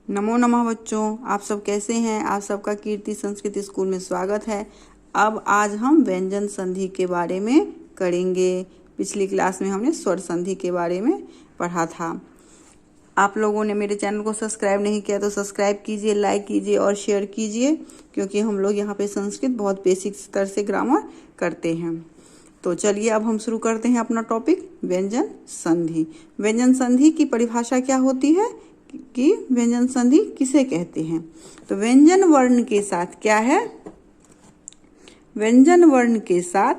नमो नमः बच्चों, आप सब कैसे हैं। आप सबका कीर्ति संस्कृत स्कूल में स्वागत है। अब आज हम व्यंजन संधि के बारे में करेंगे। पिछली क्लास में हमने स्वर संधि के बारे में पढ़ा था। आप लोगों ने मेरे चैनल को सब्सक्राइब नहीं किया तो सब्सक्राइब कीजिए, लाइक कीजिए और शेयर कीजिए, क्योंकि हम लोग यहाँ पे संस्कृत बहुत बेसिक स्तर से ग्रामर करते हैं। तो चलिए अब हम शुरू करते हैं अपना टॉपिक, व्यंजन संधि। व्यंजन संधि की परिभाषा क्या होती है कि व्यंजन संधि किसे कहते हैं। तो व्यंजन वर्ण के साथ क्या है, व्यंजन वर्ण के साथ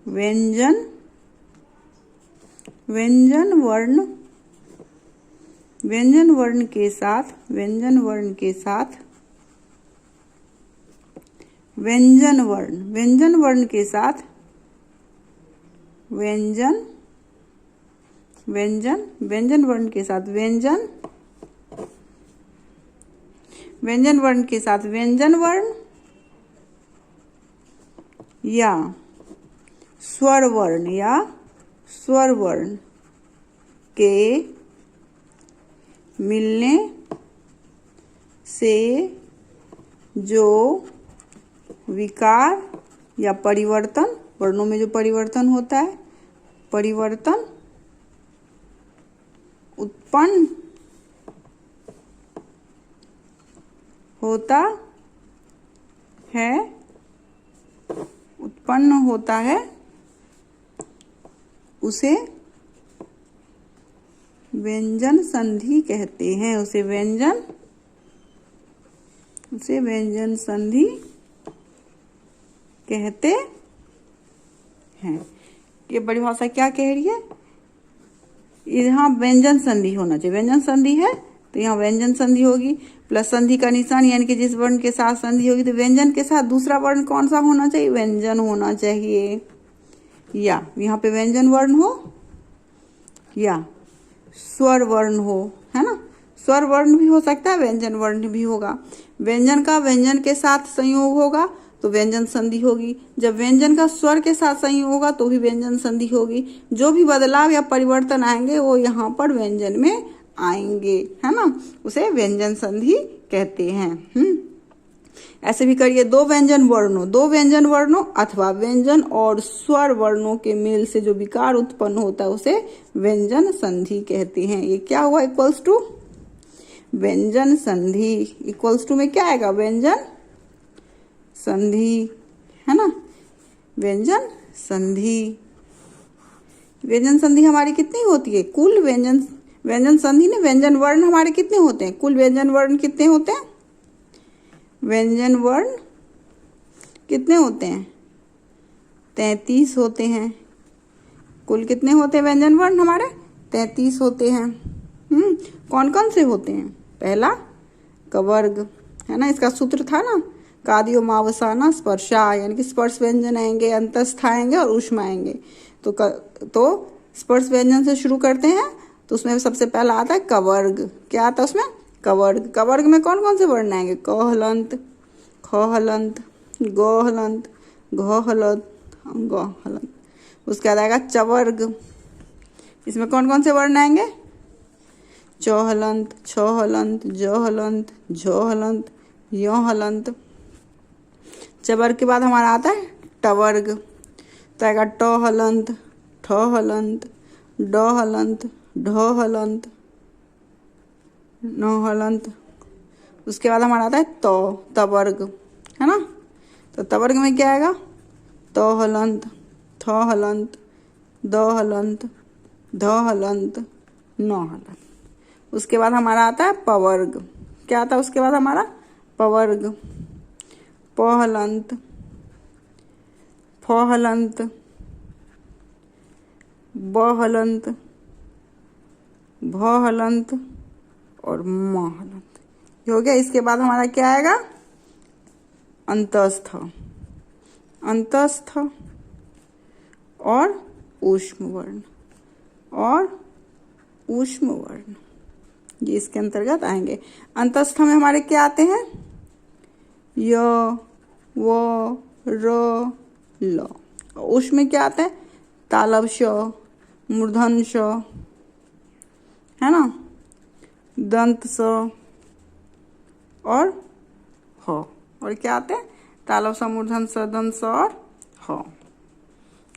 व्यंजन वर्ण व्यंजन वर्ण के साथ व्यंजन वर्ण के साथ व्यंजन वर्ण के साथ व्यंजन वर्ण के साथ व्यंजन वर्ण के साथ व्यंजन वर्ण या स्वर वर्ण के मिलने से जो विकार या परिवर्तन, वर्णों में जो परिवर्तन होता है, परिवर्तन उत्पन्न होता है उसे व्यंजन संधि कहते हैं। उसे व्यंजन संधि कहते हैं। ये परिभाषा क्या कह रही है, यहाँ व्यंजन संधि होना चाहिए। व्यंजन संधि है तो यहाँ व्यंजन संधि होगी, प्लस संधि का निशान, यानी कि जिस वर्ण के साथ संधि होगी तो व्यंजन के साथ दूसरा वर्ण कौन सा होना चाहिए, व्यंजन होना चाहिए। या यहाँ पे व्यंजन वर्ण हो या स्वर वर्ण हो, है ना। स्वर वर्ण भी हो सकता है, व्यंजन वर्ण भी होगा। व्यंजन का व्यंजन के साथ संयोग होगा तो व्यंजन संधि होगी। जब व्यंजन का स्वर के साथ संयोग होगा तो भी व्यंजन संधि होगी। जो भी बदलाव या परिवर्तन आएंगे वो यहाँ पर व्यंजन में आएंगे, है ना, उसे व्यंजन संधि कहते हैं। ऐसे भी करिए, दो व्यंजन वर्णों अथवा व्यंजन और स्वर वर्णों के मेल से जो विकार उत्पन्न होता है उसे व्यंजन संधि कहते हैं। ये क्या हुआ, इक्वल्स टू व्यंजन संधि। इक्वल्स टू में क्या आएगा, व्यंजन संधि, है ना, व्यंजन संधि। व्यंजन संधि हमारी कितनी होती है, कुल व्यंजन संधि ने व्यंजन वर्ण हमारे कितने होते हैं, कुल व्यंजन वर्ण कितने होते हैं, व्यंजन वर्ण कितने होते हैं, 33 होते हैं। कुल कितने होते हैं व्यंजन वर्ण हमारे, 33 होते हैं। कौन कौन से होते हैं, पहला कवर्ग, है ना, इसका सूत्र था ना, कादियो मावसाना स्पर्शा, यानी कि स्पर्श व्यंजन आएंगे, अंतस्थ आएंगे और ऊष्म आएंगे। तो स्पर्श व्यंजन से शुरू करते हैं तो उसमें सबसे पहला आता है कवर्ग। क्या आता है उसमें, कवर्ग। कवर्ग में कौन कौन से वर्ण आएंगे, क हलंत, ख हलंत, ग हलंत, घ हलंत, ग हलंत। उसके बाद आएगा चवर्ग। इसमें कौन कौन से वर्ण आएंगे, च हलंत, छ हलंत, ज हलंत, झ हलंत, य हलंत। चवर्ग के बाद हमारा आता है टवर्ग। तो आएगा ट हलंत, ठ हलंत, ड हलंत, ढ हलंत, न हलंत। उसके बाद हमारा आता है तवर्ग, है ना। तो तवर्ग में क्या आएगा, त हलंत, थ हलंत, द हलंत, ध हलंत, न हलंत। उसके बाद हमारा आता है पवर्ग। क्या आता है उसके बाद हमारा, पवर्ग। प हलंत, फ हलंत, ब हलंत, भ हलंत और म हलंत। ये हो गया। इसके बाद हमारा क्या आएगा, अंतस्थ, अंतस्थ और ऊष्म वर्ण, ये इसके अंतर्गत आएंगे। अंतस्थ में हमारे क्या आते हैं, य व र ल। उसमें क्या आता है, तालव श, मूर्धन श, है ना, दंत स और ह। और क्या आते हैं? तालव स मूर्धन स दंत स और ह।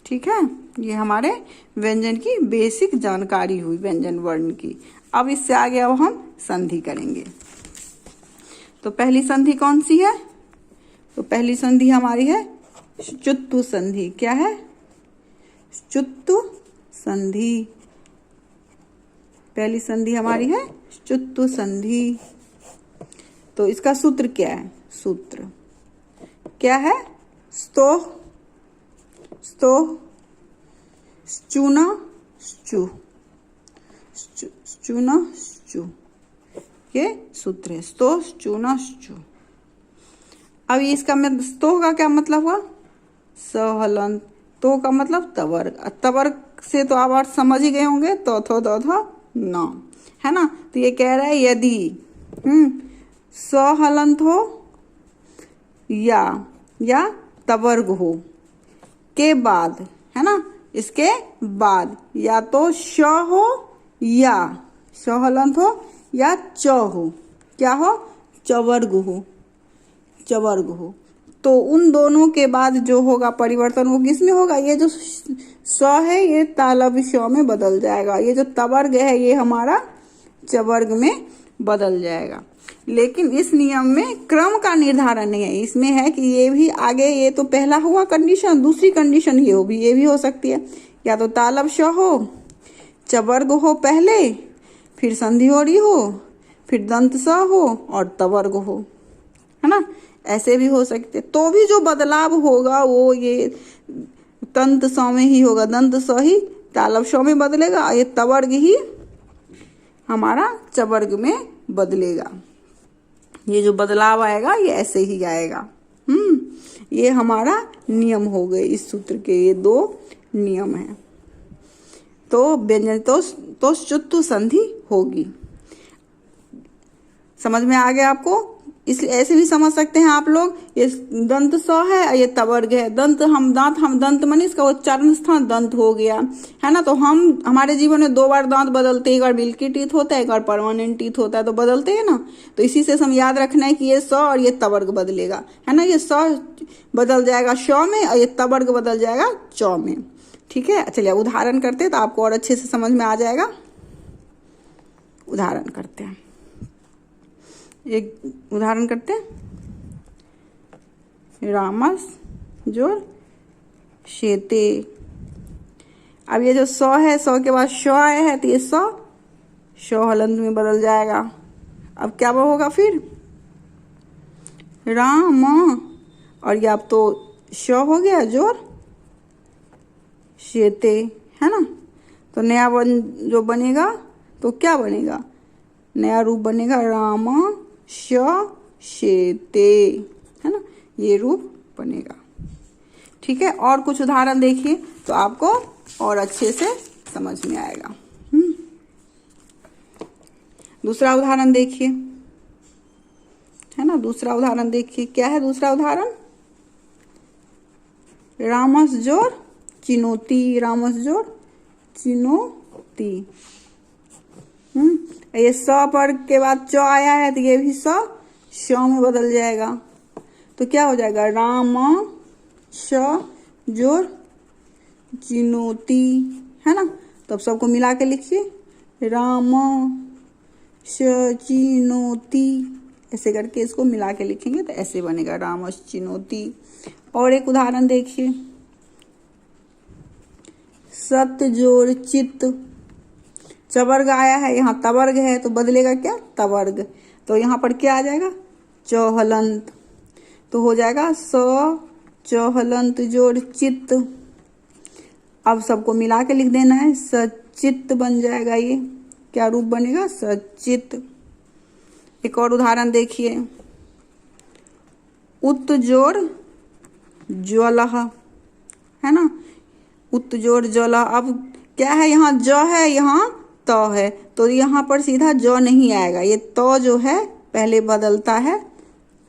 ठीक है, ये हमारे व्यंजन की बेसिक जानकारी हुई व्यंजन वर्ण की। अब इससे आगे अब हम संधि करेंगे। तो पहली संधि कौन सी है? तो पहली संधि हमारी है च्युत्तु संधि। क्या है? च्युत्तु संधि। पहली संधि हमारी है च्युत्तु संधि। तो इसका सूत्र क्या है? सूत्र क्या है? स्तोह स्तोह श्चूना श्चू श्चूना श्चू, ये सूत्र है स्तोह श्चूना श्चू। अब इसका स्तोह का क्या मतलब हुआ? सहलन। तो का मतलब तवर्ग। तवर्ग से तो आप अर्थ समझ ही गए होंगे, तो थो दो थो न, है ना। तो ये कह रहा है यदि सहलंत हो या तवर्ग हो के बाद, है ना, इसके बाद या तो श हो या सहलंत हो या च हो। क्या हो? चवर्ग हो। चवर्ग हो तो उन दोनों के बाद जो होगा परिवर्तन वो किसमें होगा? ये जो स है ये तालव्य श में बदल जाएगा। ये जो तवर्ग है ये हमारा चवर्ग में बदल जाएगा। लेकिन इस नियम में क्रम का निर्धारण नहीं है। इसमें है कि ये भी आगे, ये तो पहला हुआ कंडीशन, दूसरी कंडीशन ये भी हो सकती है। या तो तालव्य श हो, चवर्ग हो पहले, फिर संधि हो रही हो, फिर दंत स हो और तवर्ग हो, है ना। ऐसे भी हो सकते। तो भी जो बदलाव होगा वो ये दंत स में ही होगा। दंत स ही तालव्य श में बदलेगा, ये तवर्ग ही हमारा चवर्ग में बदलेगा। ये जो बदलाव आएगा ये ऐसे ही आएगा। ये हमारा नियम हो गए इस सूत्र के। ये दो नियम हैं। तो व्यंजन तो च्युत्तु संधि होगी। समझ में आ गया आपको? इसलिए ऐसे भी समझ सकते हैं आप लोग, ये दंत स है और ये तवर्ग है। दंत हम दंत माने इसका उच्चारण स्थान दंत हो गया, है ना। तो हम हमारे जीवन में दो बार दांत बदलते हैं, एक बार मिल्की टीथ होता है, एक बार परमानेंट टीथ होता है, तो बदलते हैं ना। तो इसी से हम याद रखना है कि ये स और ये तवर्ग बदलेगा, है ना। ये स बदल जाएगा श में और ये तवर्ग बदल जाएगा च में। ठीक है, चलिए उदाहरण करते हैं तो आपको और अच्छे से समझ में आ जाएगा। उदाहरण करते हैं, एक उदाहरण करते हैं। रामस जोर शेते। अब ये जो स है, स के बाद श आया है तो ये स हलंत में बदल जाएगा। अब क्या होगा फिर? राम, और ये अब तो श हो गया जोर शेते, है ना। तो नया जो बनेगा तो क्या बनेगा? नया रूप बनेगा राम शेते, है ना। ये रूप बनेगा। ठीक है, और कुछ उदाहरण देखिए तो आपको और अच्छे से समझ में आएगा। दूसरा उदाहरण देखिए, है ना। दूसरा उदाहरण देखिए, क्या है दूसरा उदाहरण? रामस जोर चिनोती। रामस जोर चिनोती। ये स पर के बाद च आया है तो ये भी श में बदल जाएगा। तो क्या हो जाएगा? राम श जोर चिनोती, है ना। तो अब सबको मिला के लिखिए, राम श चिनोती। ऐसे करके इसको मिला के लिखेंगे तो ऐसे बनेगा राम चिनोती। और एक उदाहरण देखिए, सत जोर चित। चवर्ग आया है, यहाँ तवर्ग है तो बदलेगा क्या? तवर्ग। तो यहाँ पर क्या आ जाएगा? चौहलंत। तो हो जाएगा स चौहलंत जोड़ चित्त। अब सबको मिला के लिख देना है, सचित्त बन जाएगा। ये क्या रूप बनेगा? सचित्त। एक और उदाहरण देखिए, उत जोड़ ज्वलह, है ना। उत जोड़ ज्वलह। अब क्या है? यहाँ ज है, यहाँ त है, तो यहाँ पर सीधा ज नहीं आएगा। ये त जो है पहले बदलता है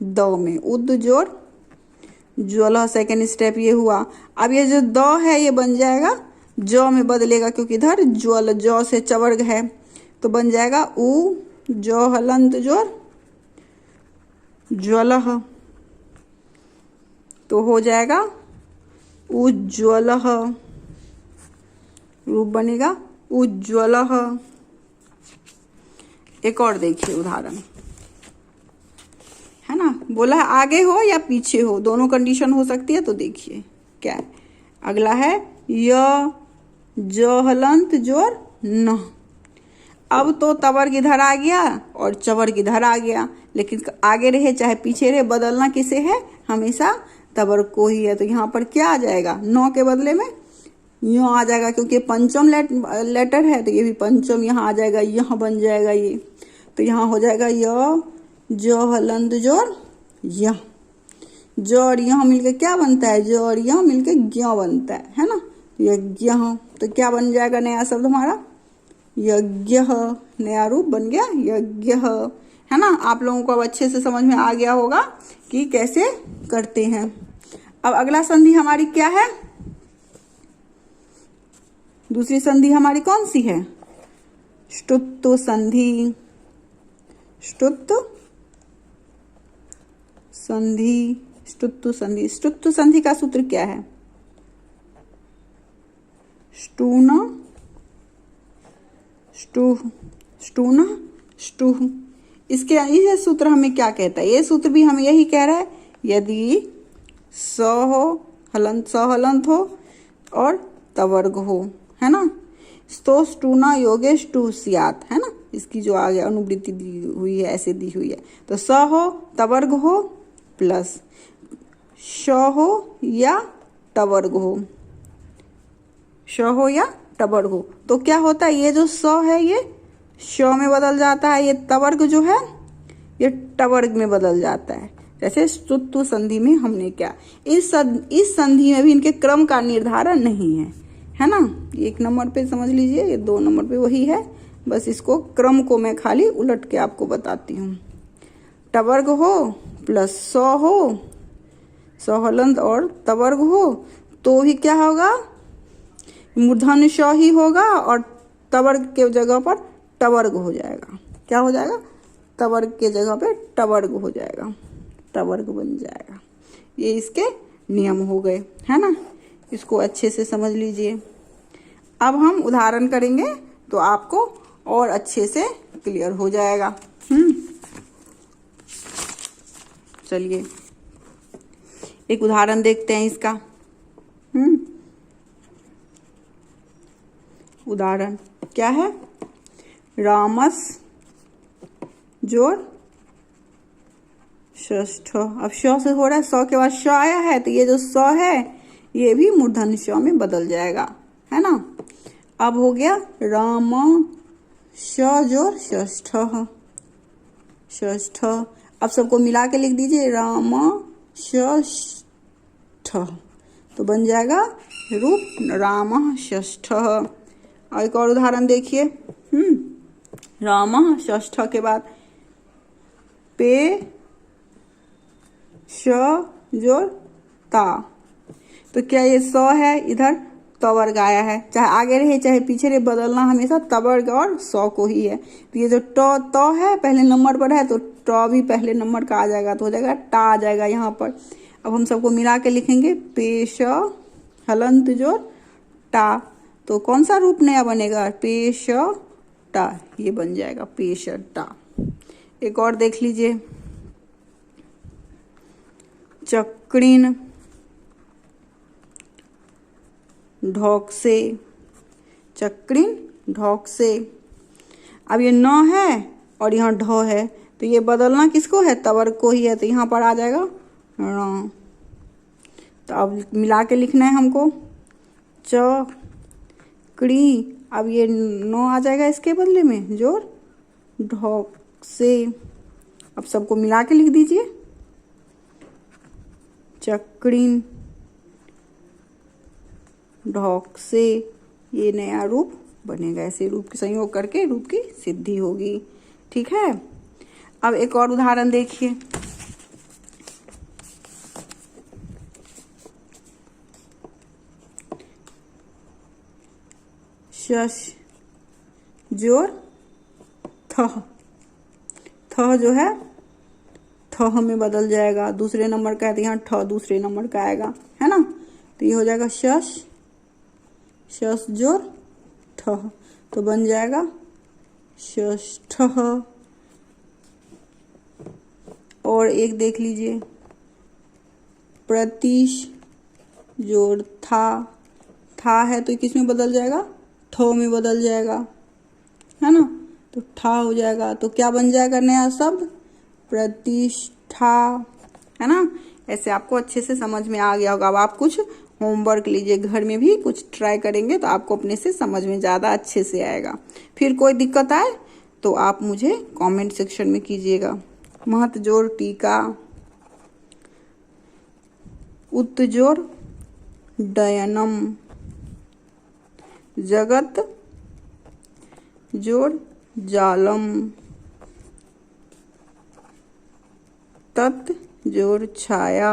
द में। उद जोड़ ज्वलह, सेकेंड स्टेप ये हुआ। अब ये जो द है ये बन जाएगा ज में बदलेगा, क्योंकि इधर ज्वल ज से चवर्ग है तो बन जाएगा उ जो हलंत जोर ज्वलः, तो हो जाएगा उज्ज्वलः, रूप बनेगा उज्ज्वलः। एक और देखिए उदाहरण, है ना, बोला है आगे हो या पीछे हो, दोनों कंडीशन हो सकती है। तो देखिए क्या है, अगला है य ज हलंत जोर न। अब तो तवर किधर आ गया और चवर किधर आ गया, लेकिन आगे रहे चाहे पीछे रहे, बदलना किसे है, हमेशा तवर को ही है। तो यहाँ पर क्या आ जाएगा, नौ के बदले में यो आ जाएगा, क्योंकि पंचम लेटर है तो ये भी पंचम यहाँ आ जाएगा, यहाँ बन जाएगा ये। तो यहाँ हो जाएगा य ज हलंत जोर य। ज और यहाँ मिलके क्या बनता है, ज और यहाँ मिलके ज्ञ बनता है ना, यज्ञ। तो क्या बन जाएगा नया शब्द हमारा, यज्ञ, नया रूप बन गया यज्ञ, है ना। आप लोगों को अब अच्छे से समझ में आ गया होगा कि कैसे करते हैं। अब अगला संधि हमारी क्या है, दूसरी संधि हमारी कौन सी है, ष्टुत्व संधि। ष्टुत्व संधि, ष्टुत्व संधि। ष्टुत्व संधि का सूत्र क्या है, ष्टून ष्टुह, ष्टून ष्टुह। इसके ये सूत्र हमें क्या कहता है, ये सूत्र भी हमें यही कह रहा है, यदि स हो हलंत, स हलंत हो और तवर्ग हो, है ना, तो ष्टूना योगे ष्टु स्यात्, है ना। इसकी जो आगे अनुवृत्ति दी हुई है ऐसे दी हुई है। तो स हो तवर्ग हो प्लस श हो या टवर्ग हो, श हो या टवर्ग हो, तो क्या होता है, ये जो स है ये श में बदल जाता है, ये तवर्ग जो है ये टवर्ग में बदल जाता है। जैसे ष्टुत्व संधि में हमने क्या, इस संधि में भी इनके क्रम का निर्धारण नहीं है ना। एक नंबर पे समझ लीजिए, ये 2 नंबर पे वही है, बस इसको क्रम को मैं खाली उलट के आपको बताती हूँ। टवर्ग हो प्लस स हो, स हलंत और तवर्ग हो, तो भी क्या होगा, मूर्धन्य श ही होगा और तवर्ग के जगह पर टवर्ग हो जाएगा। क्या हो जाएगा, तवर्ग के जगह पे टवर्ग हो जाएगा, टवर्ग बन जाएगा। ये इसके नियम हो गए, है ना। इसको अच्छे से समझ लीजिए। अब हम उदाहरण करेंगे तो आपको और अच्छे से क्लियर हो जाएगा। चलिए एक उदाहरण देखते हैं इसका। उदाहरण क्या है, रामस जोड़ षष्ठ। अब श से हो रहा है, स के बाद श आया है, तो ये जो स है ये भी मूर्धन्य श में बदल जाएगा, है ना। अब हो गया राम श जोड़ षष्ठ, षष्ठ। अब सबको मिला के लिख दीजिए, राम षष्ठ, तो बन जाएगा रूप राम षष्ठ। और एक और उदाहरण देखिए, राम षष्ठ के बाद पे श जोड़ ता, तो क्या ये स है, इधर तवर्ग आया है, चाहे आगे रहे चाहे पीछे रहे, बदलना हमेशा तवर्ग और स को ही है। तो ये जो त है पहले नंबर पर है, तो ट भी पहले नंबर का आ जाएगा, तो हो जाएगा टा आ जाएगा यहाँ पर। अब हम सबको मिला के लिखेंगे, पेश हलंत जोड़ टा, तो कौन सा रूप नया बनेगा, पेश टा, ये बन जाएगा पेश टा। एक और देख लीजिए, चक्रिन ढोक से, चक्रिन ढोक से। अब ये न है और यहाँ ढ है, तो ये बदलना किसको है, तवर्ग को ही है, तो यहाँ पर आ जाएगा ण। तो अब मिला के लिखना है हमको, च क्री, अब ये न आ जाएगा इसके बदले में जोर ढोक से। अब सबको मिला के लिख दीजिए, चक्रिन ढोक से, ये नया रूप बनेगा। ऐसे रूप के संयोग करके रूप की सिद्धि होगी, ठीक है। अब एक और उदाहरण देखिए, शश जोर थ, थ जो है थ में बदल जाएगा, दूसरे नंबर का है तो यहाँ ठ दूसरे नंबर का आएगा, है ना। तो ये हो जाएगा शश, शश जोर ठ, तो बन जाएगा षष्ठ। और एक देख लीजिए, प्रतिश जोड़ था है तो किस में बदल जाएगा, ठो में बदल जाएगा, है ना। तो ठा हो जाएगा, तो क्या बन जाएगा नया शब्द, प्रतिष्ठा, है ना। ऐसे आपको अच्छे से समझ में आ गया होगा। अब आप कुछ होमवर्क लीजिए, घर में भी कुछ ट्राई करेंगे तो आपको अपने से समझ में ज़्यादा अच्छे से आएगा। फिर कोई दिक्कत आए तो आप मुझे कमेंट सेक्शन में कीजिएगा। महत जोड़ टीका, उत जोड़ डयनम, जगत जोड़ जालम, तत् जोड़ छाया,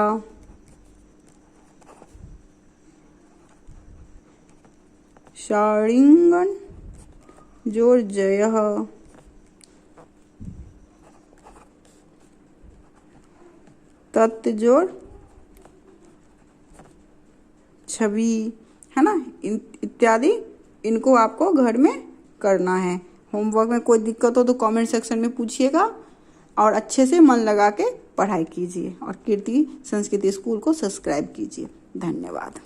शालिंगन जोड़ जयः, तत् जोड़ छवि, है ना। इत्यादि इनको आपको घर में करना है। होमवर्क में कोई दिक्कत हो तो कमेंट सेक्शन में पूछिएगा और अच्छे से मन लगा के पढ़ाई कीजिए और कीर्ति संस्कृति स्कूल को सब्सक्राइब कीजिए। धन्यवाद।